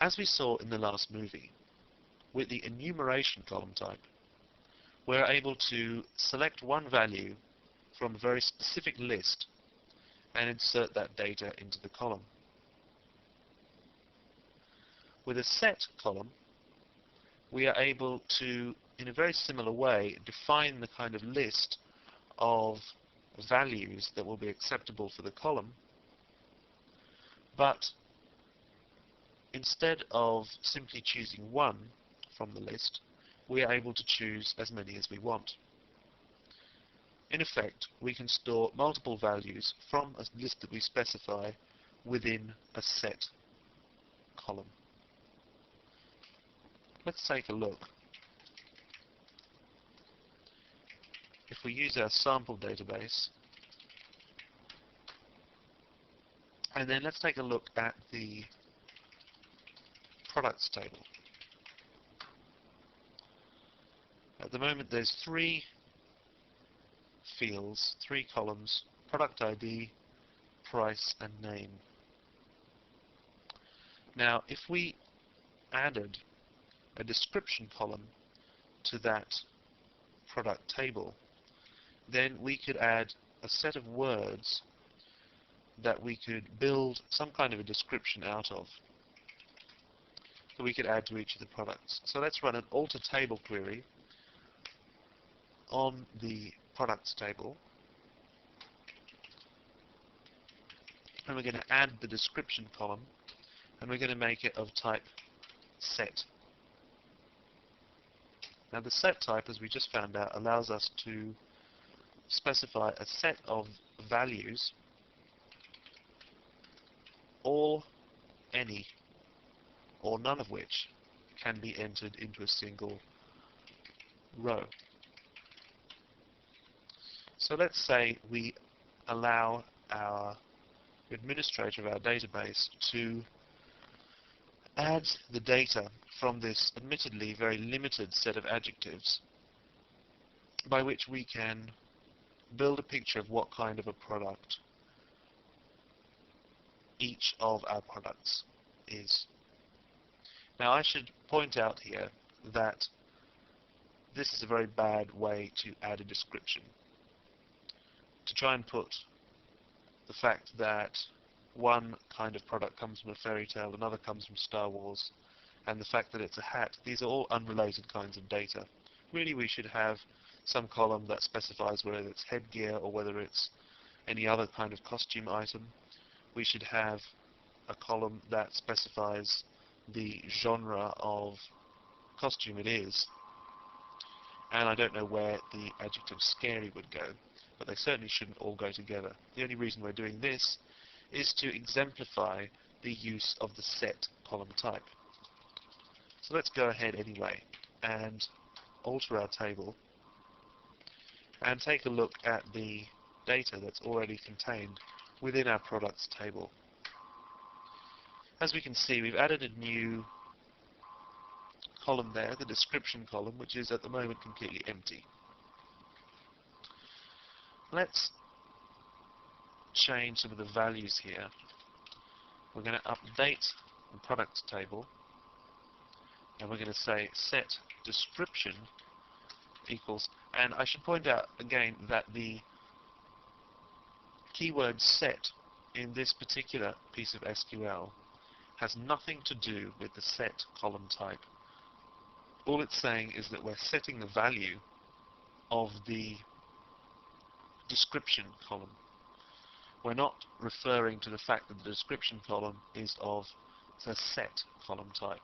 As we saw in the last movie, with the enumeration column type, we're able to select one value from a very specific list and insert that data into the column. With a set column, we are able to, in a very similar way, define the kind of list of values that will be acceptable for the column, but instead of simply choosing one from the list, we are able to choose as many as we want. In effect, we can store multiple values from a list that we specify within a set column. Let's take a look. If we use our sample database, and then let's take a look at the products table. At the moment there's 3 fields, 3 columns: product ID, price, and name. Now if we added a description column to that product table, then we could add a set of words that we could build some kind of a description out of, that we could add to each of the products. So let's run an alter table query on the products table, and we're going to add the description column, and we're going to make it of type set. Now the set type, as we just found out, allows us to specify a set of values, all, any, or none of which can be entered into a single row. So let's say we allow our administrator of our database to add the data from this admittedly very limited set of adjectives, by which we can build a picture of what kind of a product each of our products is. Now I should point out here that this is a very bad way to add a description. To try and put the fact that one kind of product comes from a fairy tale, another comes from Star Wars, and the fact that it's a hat, these are all unrelated kinds of data. Really we should have some column that specifies whether it's headgear or whether it's any other kind of costume item. We should have a column that specifies the genre of costume it is, and I don't know where the adjective scary would go, but they certainly shouldn't all go together. The only reason we're doing this is to exemplify the use of the set column type. So let's go ahead anyway and alter our table and take a look at the data that's already contained within our products table. As we can see, we've added a new column there, the description column, which is at the moment completely empty. Let's change some of the values here. We're going to update the products table, and we're going to say set description equals, and I should point out again that the keyword set in this particular piece of SQL has nothing to do with the set column type. All it's saying is that we're setting the value of the description column. We're not referring to the fact that the description column is of the set column type.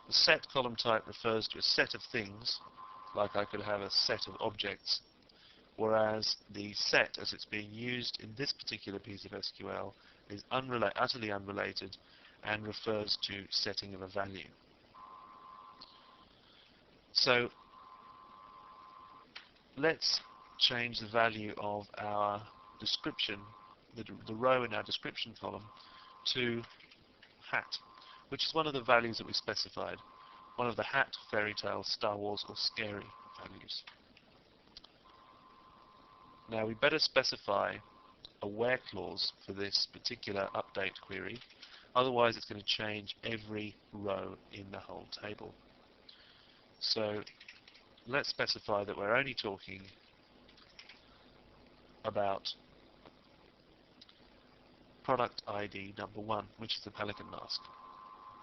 The set column type refers to a set of things, like I could have a set of objects, whereas the set, as it's being used in this particular piece of SQL, is utterly unrelated and refers to setting of a value. So let's change the value of our description, the row in our description column, to hat, which is one of the values that we specified, one of the hat, fairy tale, Star Wars, or scary values. Now we better specify a where clause for this particular update query, Otherwise, it's going to change every row in the whole table. So let's specify that we're only talking about product ID number 1, which is the pelican mask.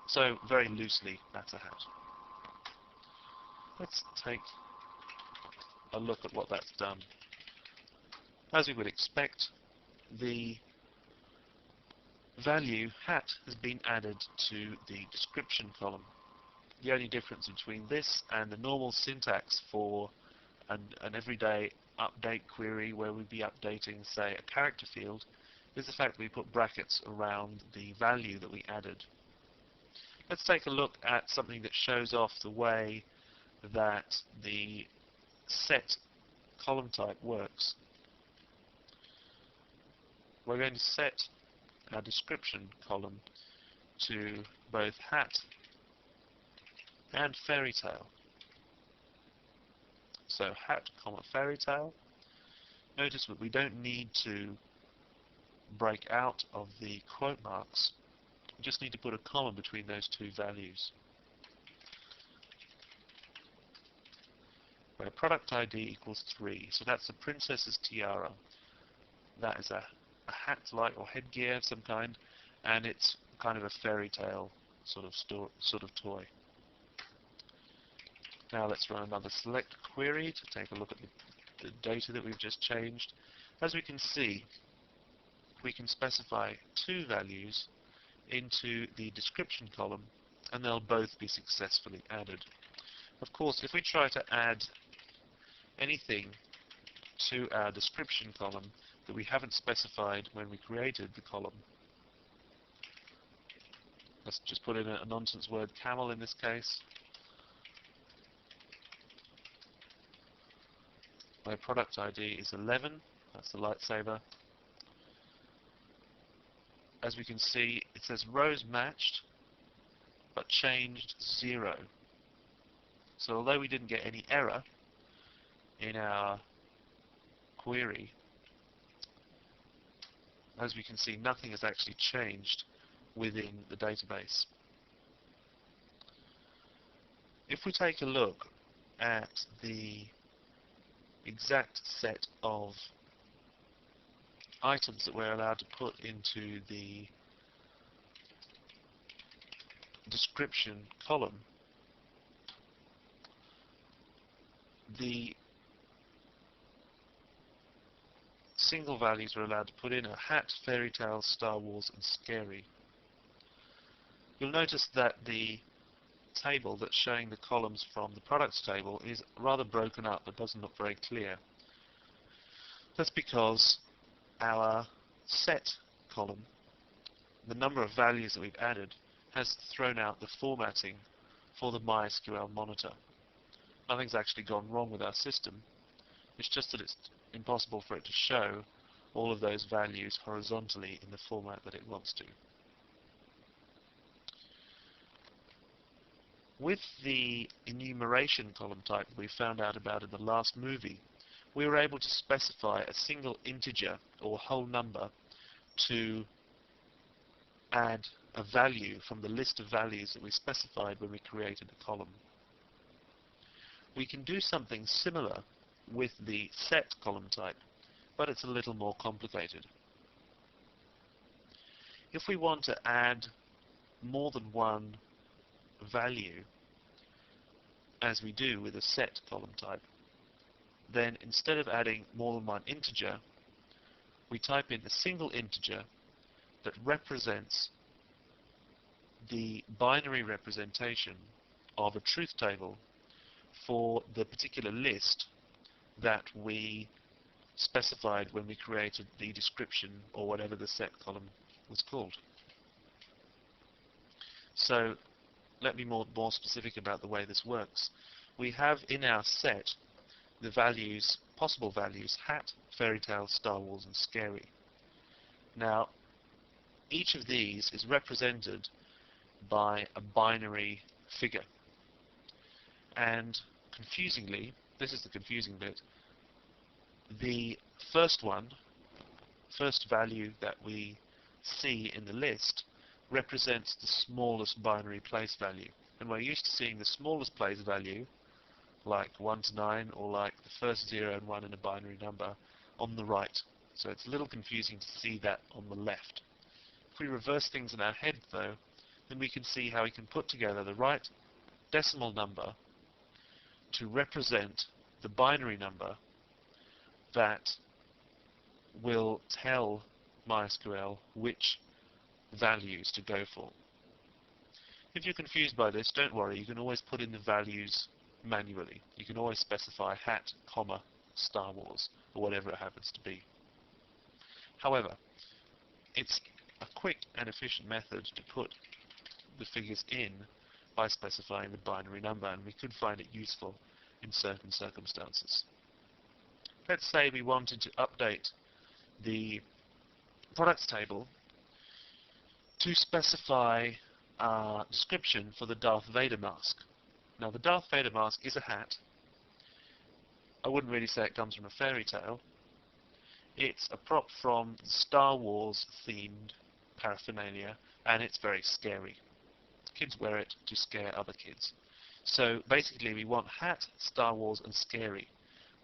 So very loosely, that's a hat. Let's take a look at what that's done. As we would expect, the value hat has been added to the description column. The only difference between this and the normal syntax for an everyday update query where we'd be updating, say, a character field is the fact that we put brackets around the value that we added. Let's take a look at something that shows off the way that the set column type works. We're going to set our description column to both hat and fairy tale. So hat, fairy tale. Notice that we don't need to break out of the quote marks. We just need to put a comma between those two values. Where product ID equals 3, so that's the princess's tiara. That is a hat-like or headgear of some kind, and it's kind of a fairy tale sort of toy. Now let's run another select query to take a look at the data that we've just changed. As we can see, we can specify two values into the description column, and they'll both be successfully added. Of course, if we try to add anything to our description column that we haven't specified when we created the column, let's just put in a nonsense word, camel in this case. My product ID is 11, that's the lightsaber. As we can see, it says rows matched, but changed 0. So although we didn't get any error in our query, as we can see, nothing has actually changed within the database. If we take a look at the exact set of items that we're allowed to put into the description column, the single values we're allowed to put in are hat, fairy tale, Star Wars, and scary. You'll notice that the table that's showing the columns from the products table is rather broken up. It doesn't look very clear. That's because our set column, the number of values that we've added, has thrown out the formatting for the MySQL monitor. Nothing's actually gone wrong with our system. It's just that it's impossible for it to show all of those values horizontally in the format that it wants to. With the enumeration column type we found out about in the last movie, we were able to specify a single integer or whole number to add a value from the list of values that we specified when we created the column. We can do something similar with the set column type, but it's a little more complicated. If we want to add more than one value, as we do with a set column type, then instead of adding more than one integer, we type in a single integer that represents the binary representation of a truth table for the particular list that we specified when we created the description or whatever the set column was called. So let me be more specific about the way this works. We have in our set the values, possible values, hat, fairy tale, Star Wars, and scary. Now, each of these is represented by a binary figure. And confusingly, this is the confusing bit, the first value that we see in the list represents the smallest binary place value. And we're used to seeing the smallest place value, like 1 to 9, or like the first 0 and 1 in a binary number, on the right. So it's a little confusing to see that on the left. If we reverse things in our head, though, then we can see how we can put together the right decimal number to represent the binary number that will tell MySQL which values to go for. If you're confused by this, don't worry, you can always put in the values manually. You can always specify hat, comma, Star Wars, or whatever it happens to be. However, it's a quick and efficient method to put the figures in by specifying the binary number, and we could find it useful in certain circumstances. Let's say we wanted to update the products table to specify a description for the Darth Vader mask. Now, the Darth Vader mask is a hat. I wouldn't really say it comes from a fairy tale. It's a prop from Star Wars themed paraphernalia, and it's very scary. Kids wear it to scare other kids. So basically we want hat, Star Wars, and scary.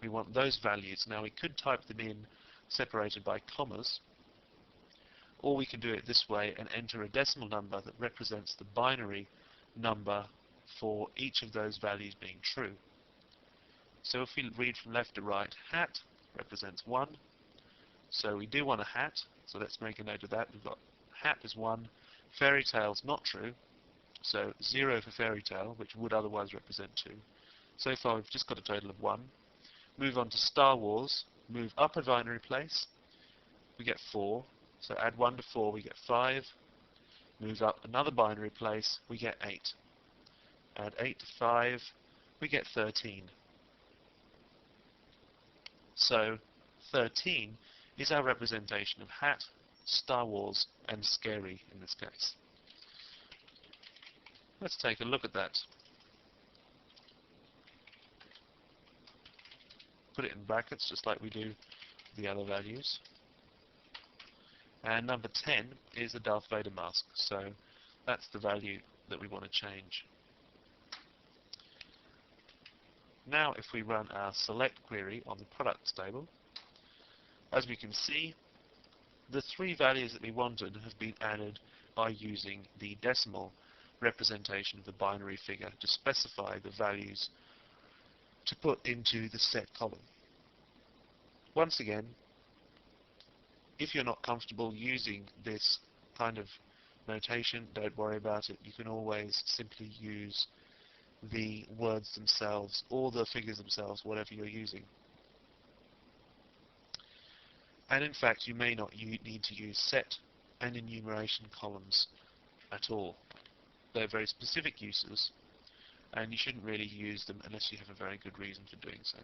We want those values. Now we could type them in separated by commas, or we can do it this way and enter a decimal number that represents the binary number for each of those values being true. So if we read from left to right, hat represents 1. So we do want a hat, so let's make a note of that. We've got hat is 1, fairy tale's not true, so 0 for fairy tale, which would otherwise represent 2. So far we've just got a total of 1. Move on to Star Wars, move up a binary place, we get 4. So add 1 to 4, we get 5. Move up another binary place, we get 8. Add 8 to 5, we get 13. So 13 is our representation of hat, Star Wars, and scary in this case. Let's take a look at that. Put it in brackets just like we do the other values. And number 10 is the Darth Vader mask, so that's the value that we want to change. Now if we run our select query on the products table, as we can see, the 3 values that we wanted have been added by using the decimal representation of the binary figure to specify the values to put into the set column. Once again, if you're not comfortable using this kind of notation, don't worry about it. You can always simply use the words themselves or the figures themselves, whatever you're using. And in fact, you may not need to use set and enumeration columns at all. They're very specific uses, and you shouldn't really use them unless you have a very good reason for doing so.